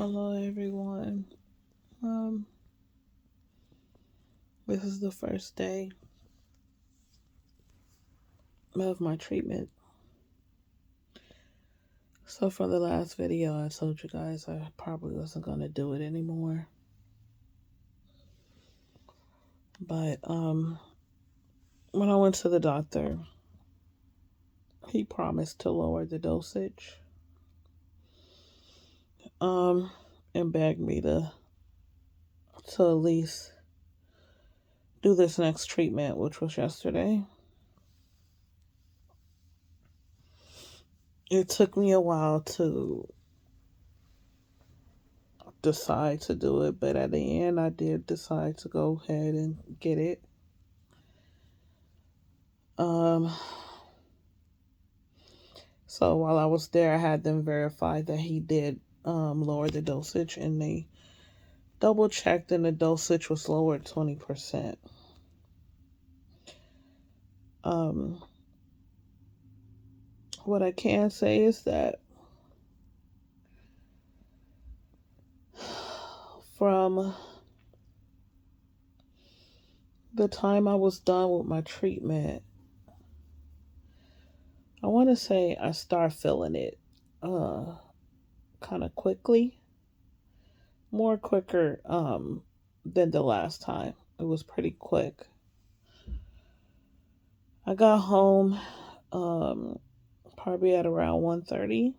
Hello, everyone. Um, this is the first day of my treatment. So, for the last video, I told you guys I probably wasn't going to do it anymore. But when I went to the doctor, he promised to lower the dosage um, and begged me to at least do this next treatment, which was yesterday. It took me a while to decide to do it, but at the end, I did decide to go ahead and get it. Um, so while I was there, I had them verify that he did lower the dosage, and they double checked, and the dosage was lowered 20%. Um, what I can say is that from the time I was done with my treatment, I want to say I start feeling it kind of quickly, more quicker than the last time. It was pretty quick. I got home probably at around 1:30,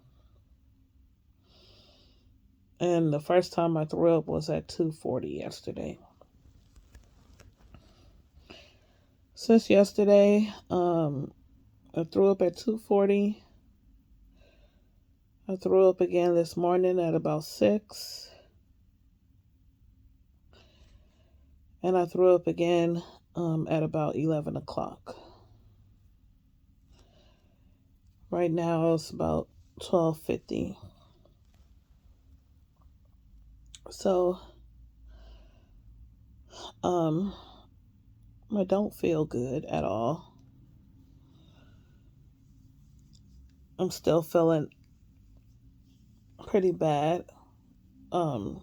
and the first time I threw up was at 2:40 yesterday. Since yesterday, I threw up at 2:40. I threw up again this morning at about 6, and I threw up again at about 11 o'clock. Right now it's about 12:50. So, um, I don't feel good at all. I'm still feeling pretty bad. Um,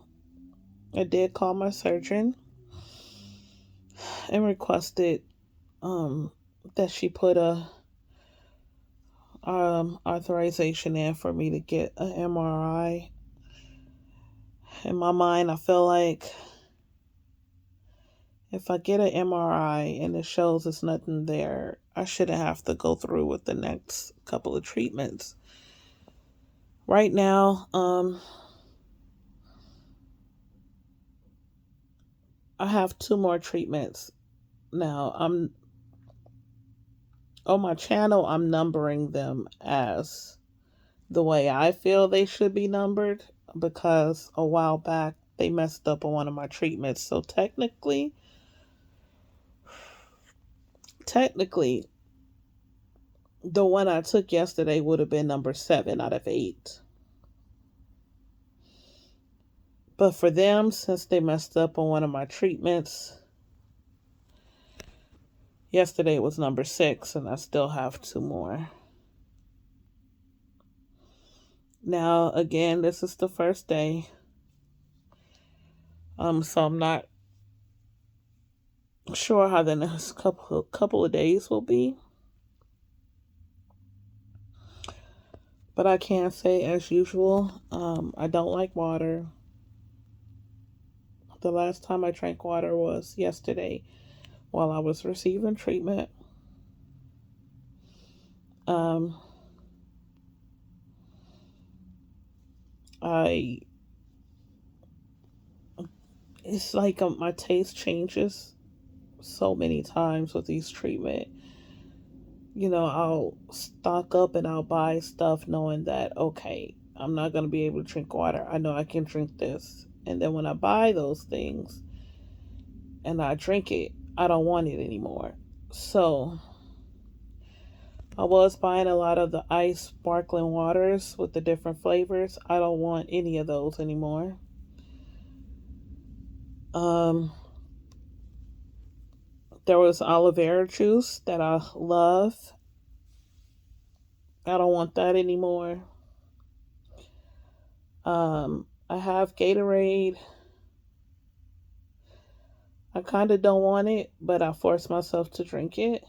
I did call my surgeon and requested that she put a authorization in for me to get an MRI. In my mind, I feel like if I get an MRI and it shows there's nothing there, I shouldn't have to go through with the next couple of treatments. Right now, I have 2 more treatments. Now, I'm on my channel, I'm numbering them as the way I feel they should be numbered because a while back they messed up on one of my treatments. So technically, the one I took yesterday would have been number 7 out of 8. But for them, since they messed up on one of my treatments, yesterday was number 6, and I still have 2 more. Now, again, this is the first day. So I'm not sure how the next couple of days will be. But I can say, as usual, I don't like water. The last time I drank water was yesterday while I was receiving treatment. Um, I it's like my taste changes so many times with these treatment. I'll stock up and I'll buy stuff knowing that okay, I'm not gonna be able to drink water. I know I can drink this, and then when I buy those things and I drink it, I don't want it anymore. So I was buying a lot of the ice sparkling waters with the different flavors. I don't want any of those anymore. Um, there was aloe vera juice that I love. I don't want that anymore. I have Gatorade. I kind of don't want it, but I force myself to drink it.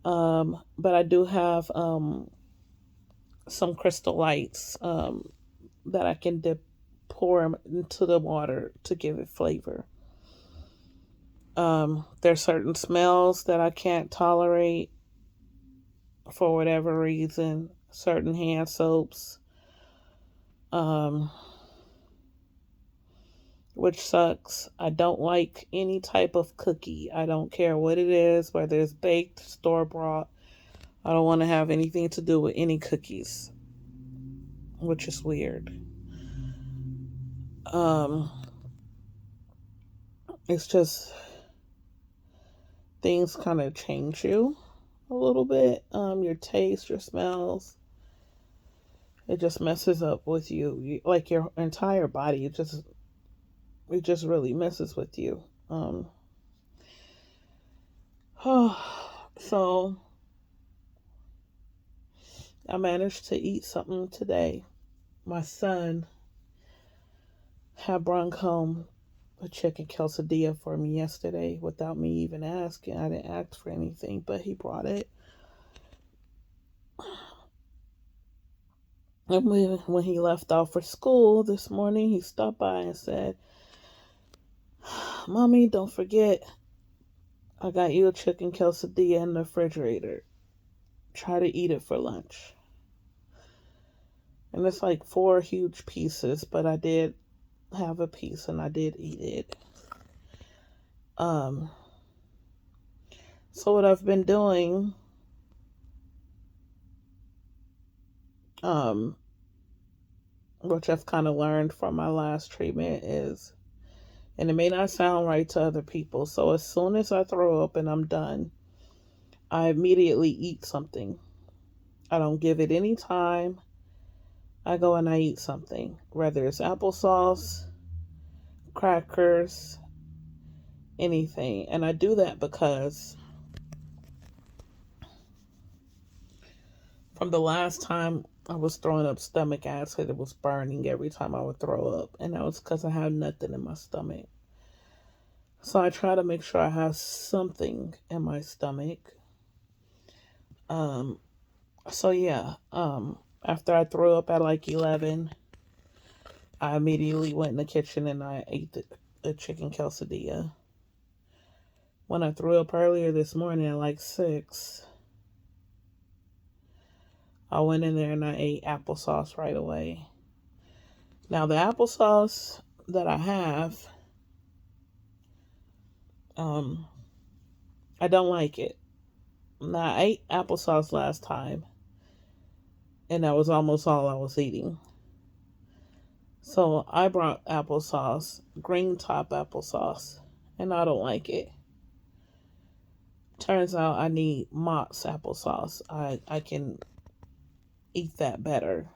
But I do have some Crystal Lights that I can pour 'em into the water to give it flavor. There's certain smells that I can't tolerate for whatever reason. Certain hand soaps, um, which sucks. I don't like any type of cookie. I don't care what it is, whether it's baked, store bought. I don't want to have anything to do with any cookies, which is weird. Um, it's just things kind of change you a little bit. Your taste, your smells, it just messes up with you. Like your entire body. It just really messes with you. So I managed to eat something today. My son had brought home a chicken quesadilla for me yesterday without me even asking. I didn't ask for anything, but he brought it. And when he left off for school this morning, he stopped by and said, "Mommy, don't forget, I got you a chicken quesadilla in the refrigerator. Try to eat it for lunch." And it's like four huge pieces, but I did have a piece and I did eat it. Um, so what I've been doing, um, which I've kind of learned from my last treatment is, and it may not sound right to other people, so as soon as I throw up and I'm done, I immediately eat something. I don't give it any time. I go and I eat something, whether it's applesauce, crackers, anything. And I do that because from the last time I was throwing up stomach acid, it was burning every time I would throw up. And that was because I had nothing in my stomach. So I try to make sure I have something in my stomach. Um, so yeah, after I threw up at like 11, I immediately went in the kitchen and I ate the chicken quesadilla. When I threw up earlier this morning at like 6, I went in there and I ate applesauce right away. Now, the applesauce that I have, um, I don't like it. Now, I ate applesauce last time, and that was almost all I was eating. So I brought applesauce, green top applesauce, and I don't like it. Turns out I need Mott's applesauce. I can eat that better.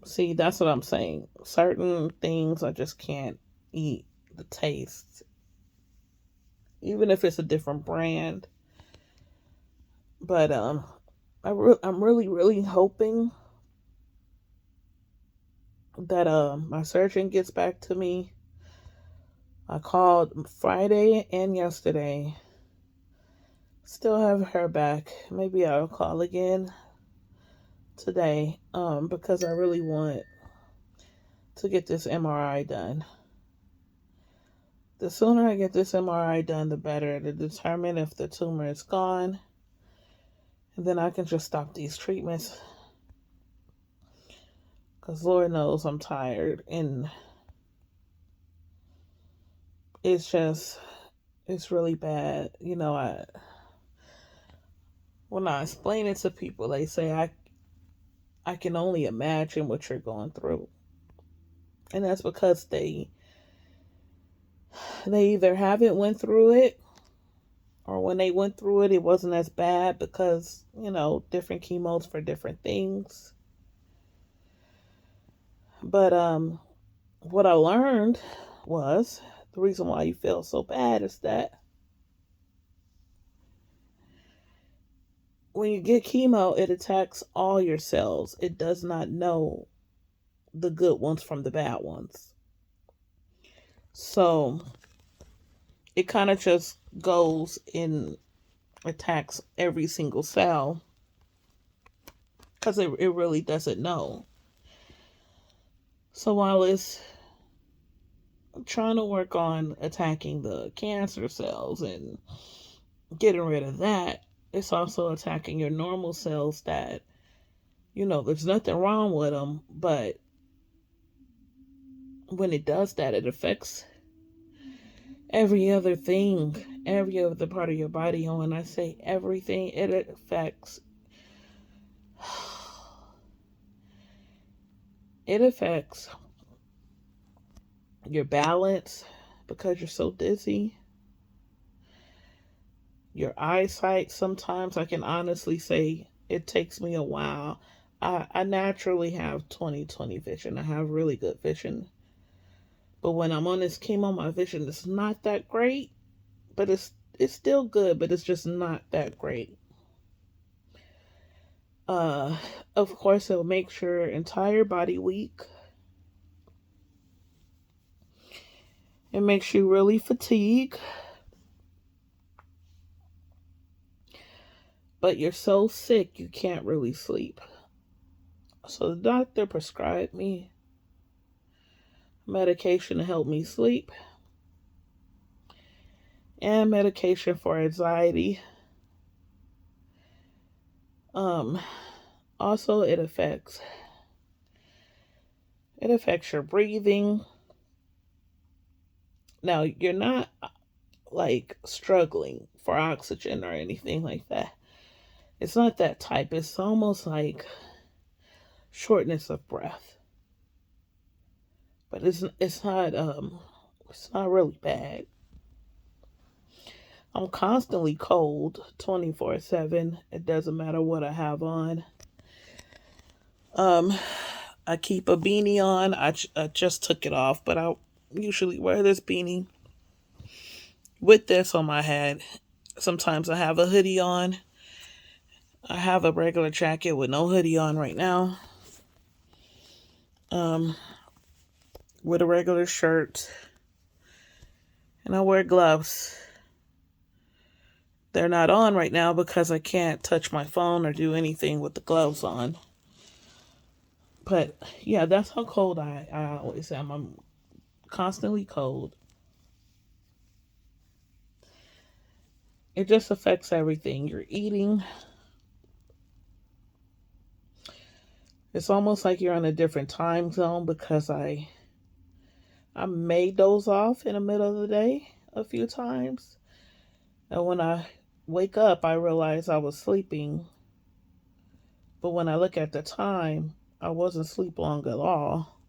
See, that's what I'm saying. Certain things I just can't eat the taste, even if it's a different brand. But I'm really really hoping that my surgeon gets back to me. I called Friday and yesterday. Still haven't heard back. Maybe I'll call again today. Because I really want to get this MRI done. The sooner I get this MRI done, the better to determine if the tumor is gone. And then I can just stop these treatments. Because Lord knows I'm tired. And it's just, it's really bad. When I explain it to people, they say, I can only imagine what you're going through. And that's because they either haven't went through it, or when they went through it, it wasn't as bad because, different chemos for different things. But what I learned was the reason why you feel so bad is that when you get chemo, it attacks all your cells. It does not know the good ones from the bad ones. So it kind of just goes and attacks every single cell because it really doesn't know. So while it's trying to work on attacking the cancer cells and getting rid of that, it's also attacking your normal cells that, there's nothing wrong with them, but when it does that, it affects every other thing, every other part of your body. And when I say everything, it affects it affects your balance because you're so dizzy. Your eyesight, sometimes I can honestly say it takes me a while. I naturally have 20/20 vision. I have really good vision. But when I'm on this chemo, my vision is not that great. But it's still good, but it's just not that great. Uh of course it'll make your entire body weak. It makes you really fatigued. But you're so sick you can't really sleep. So the doctor prescribed me medication to help me sleep and medication for anxiety. Um Also it affects your breathing. Now you're not like struggling for oxygen or anything like that. It's not that type. It's almost like shortness of breath. But it's not really bad. I'm constantly cold 24/7. It doesn't matter what I have on. Um, I keep a beanie on. I just took it off, but I usually wear this beanie with this on my head. Sometimes I have a hoodie on. I have a regular jacket with no hoodie on right now. Um, with a regular shirt, and I wear gloves. They're not on right now because I can't touch my phone or do anything with the gloves on. But yeah, that's how cold I always am. I'm constantly cold. It just affects everything. You're eating. It's almost like you're on a different time zone because I made those off in the middle of the day a few times. And when I wake up, I realize I was sleeping. But when I look at the time, I wasn't sleep long at all.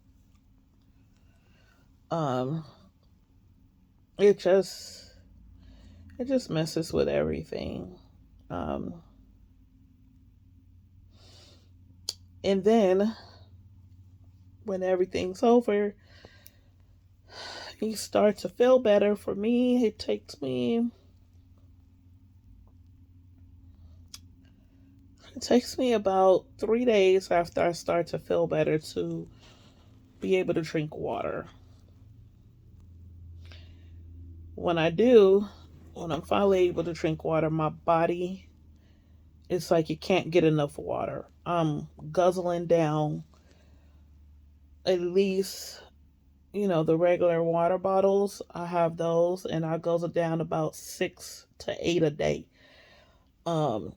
Um, it just it just messes with everything. Um, and then when everything's over, you start to feel better. For me, it takes me about 3 days after I start to feel better to be able to drink water. When I do, when I'm finally able to drink water, my body, it's like it can't get enough water. I'm guzzling down at least, the regular water bottles. I have those, and I guzzle down about 6 to 8 a day. Um,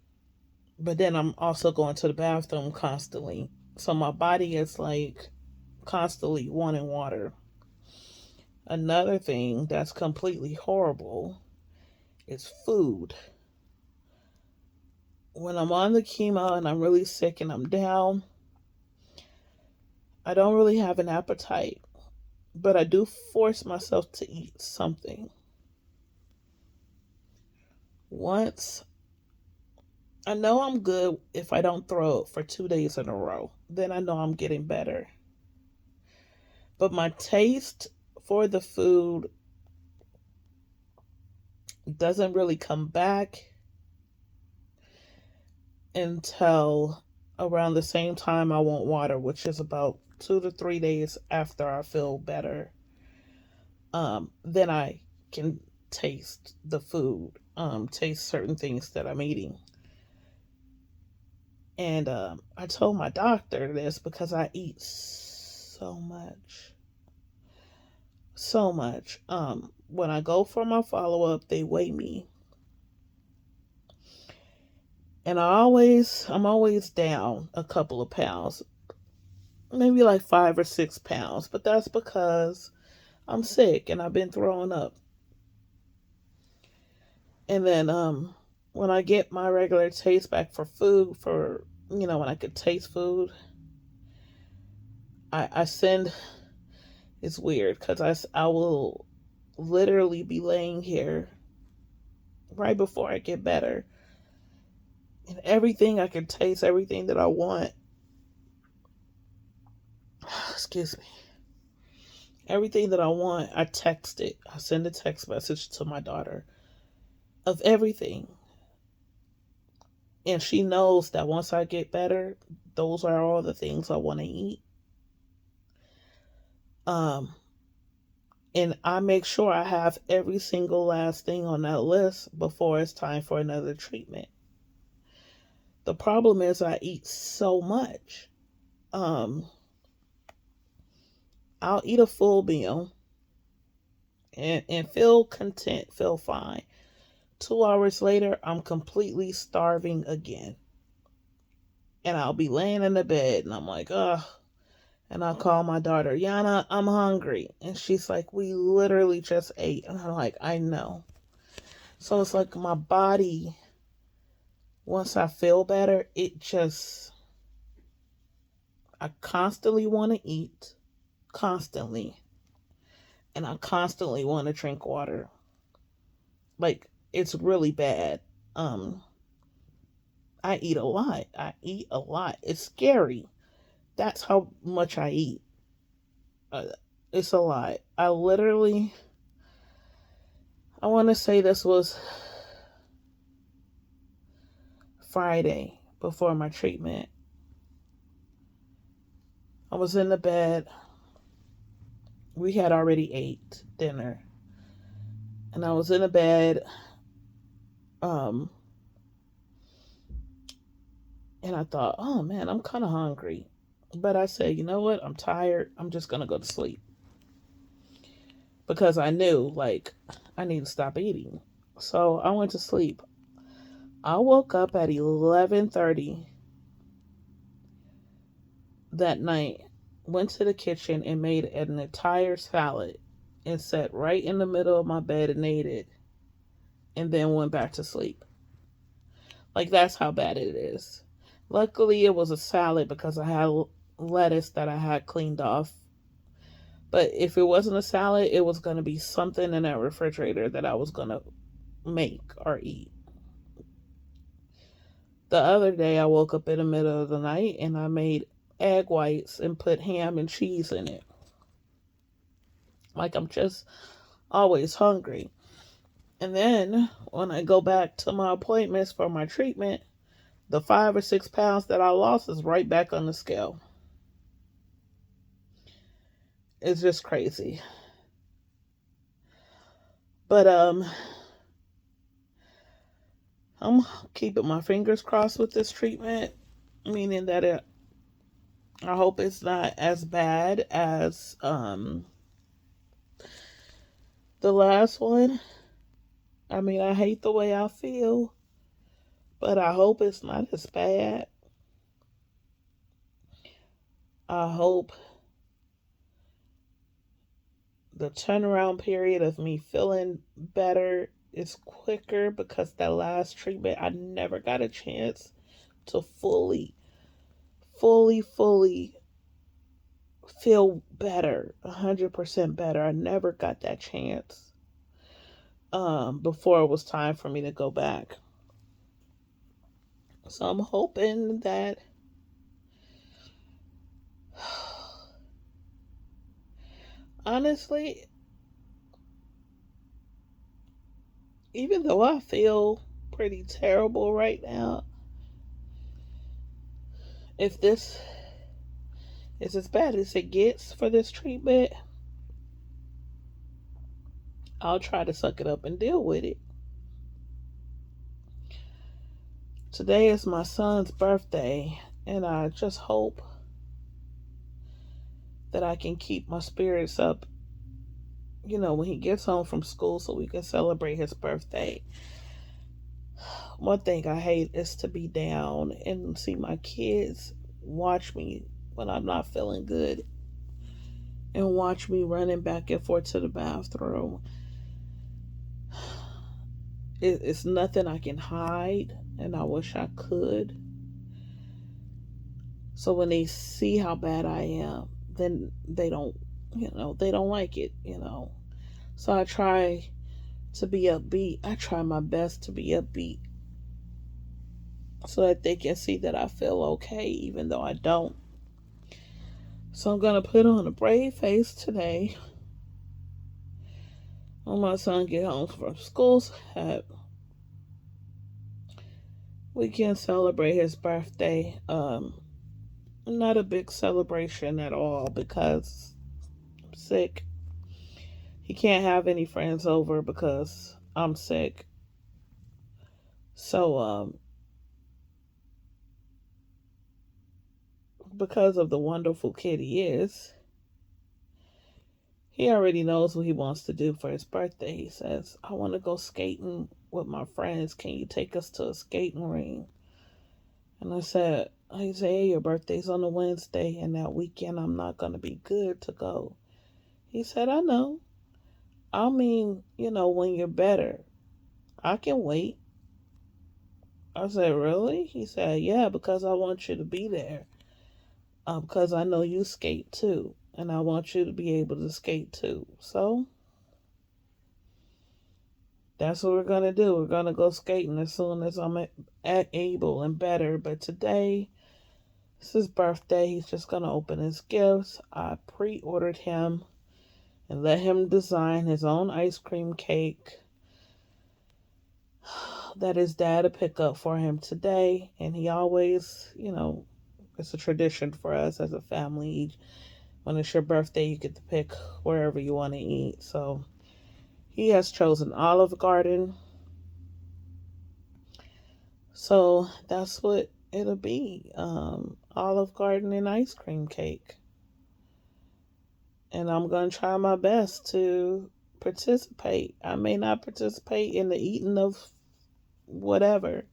but then I'm also going to the bathroom constantly. So my body is like constantly wanting water. Another thing that's completely horrible is food. When I'm on the chemo and I'm really sick and I'm down, I don't really have an appetite, but I do force myself to eat something. Once I know I'm good if I don't throw up for 2 days in a row, then I know I'm getting better. But my taste for the food doesn't really come back until around the same time I want water, which is about 2 to 3 days after I feel better. Then I can taste the food, taste certain things that I'm eating. And I told my doctor this because I eat so much, so much. When I go for my follow up, they weigh me, and I'm always down a couple of pounds, maybe like 5 or 6 pounds. But that's because I'm sick and I've been throwing up. And then when I get my regular taste back for food, for when I could taste food, I send. It's weird because I will literally be laying here right before I get better, and everything I can taste, everything that I want. Excuse me. Everything that I want, I text it. I send a text message to my daughter of everything. And she knows that once I get better, those are all the things I want to eat. Um, and I make sure I have every single last thing on that list before it's time for another treatment. The problem is I eat so much. Um, I'll eat a full meal and feel content, feel fine. 2 hours later, I'm completely starving again. And I'll be laying in the bed and I'm like, ugh. And I'll call my daughter, Yana, I'm hungry. And she's like, we literally just ate. And I'm like, I know. So it's like my body, once I feel better, I constantly want to eat, constantly. And I constantly want to drink water. Like, it's really bad. Um, I eat a lot. I eat a lot. It's scary. That's how much I eat. Uh, it's a lot. I want to say this was Friday before my treatment. I was in the bed. We had already ate dinner. And I was in the bed. Um, and I thought, oh man, I'm kind of hungry. But I said, you know what? I'm tired. I'm just going to go to sleep. Because I knew, like, I need to stop eating. So I went to sleep. I woke up at 11:30 that night, went to the kitchen and made an entire salad and sat right in the middle of my bed and ate it and then went back to sleep. Like, that's how bad it is. Luckily, it was a salad because I had lettuce that I had cleaned off. But if it wasn't a salad, it was going to be something in that refrigerator that I was going to make or eat. The other day, I woke up in the middle of the night and I made egg whites and put ham and cheese in it. Like, I'm just always hungry. And then when I go back to my appointments for my treatment, the 5 or 6 pounds that I lost is right back on the scale. It's just crazy. But I'm keeping my fingers crossed with this treatment, meaning that I hope it's not as bad as the last one. I mean, I hate the way I feel, but I hope it's not as bad. I hope the turnaround period of me feeling better is quicker because that last treatment, I never got a chance to fully feel better, 100% better. I never got that chance before it was time for me to go back. So I'm hoping that honestly, even though I feel pretty terrible right now, if this is as bad as it gets for this treatment, I'll try to suck it up and deal with it. Today is my son's birthday, and I just hope that I can keep my spirits up, when he gets home from school so we can celebrate his birthday. One thing I hate is to be down and see my kids watch me when I'm not feeling good and watch me running back and forth to the bathroom. It's nothing I can hide, and I wish I could. So when they see how bad I am, then they don't like it. So I try to be upbeat. I try my best to be upbeat so that they can see that I feel okay, even though I don't. So I'm going to put on a brave face today when my son get home from school so that we can celebrate his birthday. Not a big celebration at all because I'm sick. He can't have any friends over because I'm sick. So, because of the wonderful kid he is, he already knows what he wants to do for his birthday. He says, I want to go skating with my friends. Can you take us to a skating ring? And he said, hey, your birthday's on a Wednesday, and that weekend I'm not going to be good to go. He said, I know. I mean, when you're better. I can wait. I said, really? He said, yeah, because I want you to be there. Because I know you skate too. And I want you to be able to skate too. So, that's what we're going to do. We're going to go skating as soon as I'm able and better. But today, it's his birthday. He's just going to open his gifts. I pre-ordered him and let him design his own ice cream cake that his dad will pick up for him today. And he always, it's a tradition for us as a family. When it's your birthday, you get to pick wherever you want to eat. So he has chosen Olive Garden. So that's what it'll be. Olive Garden and ice cream cake. And I'm going to try my best to participate. I may not participate in the eating of whatever.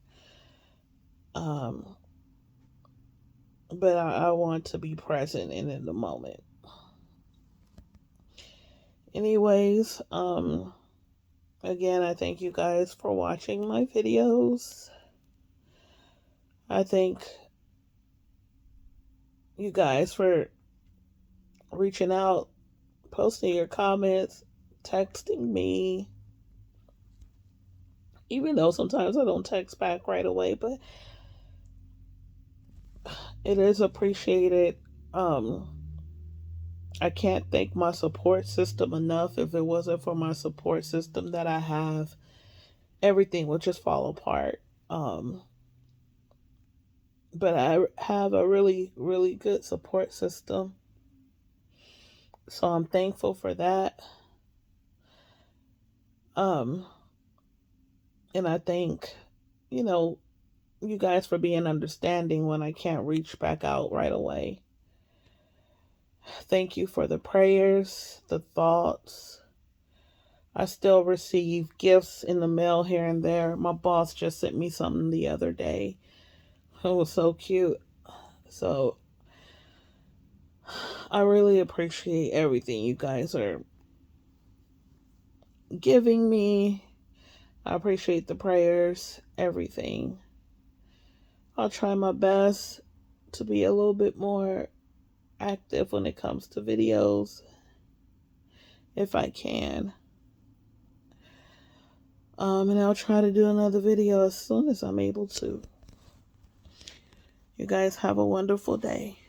But I want to be present and in the moment. Anyways, again, I thank you guys for watching my videos. I thank you guys for reaching out, posting your comments, texting me. Even though sometimes I don't text back right away, but it is appreciated. I can't thank my support system enough. If it wasn't for my support system that I have, everything would just fall apart. But I have a really, really good support system. So I'm thankful for that. And I thank, you guys for being understanding when I can't reach back out right away. Thank you for the prayers, the thoughts. I still receive gifts in the mail here and there. My boss just sent me something the other day. It was so cute. So I really appreciate everything you guys are giving me. I appreciate the prayers, everything. I'll try my best to be a little bit more active when it comes to videos, if I can. And I'll try to do another video as soon as I'm able to. You guys have a wonderful day.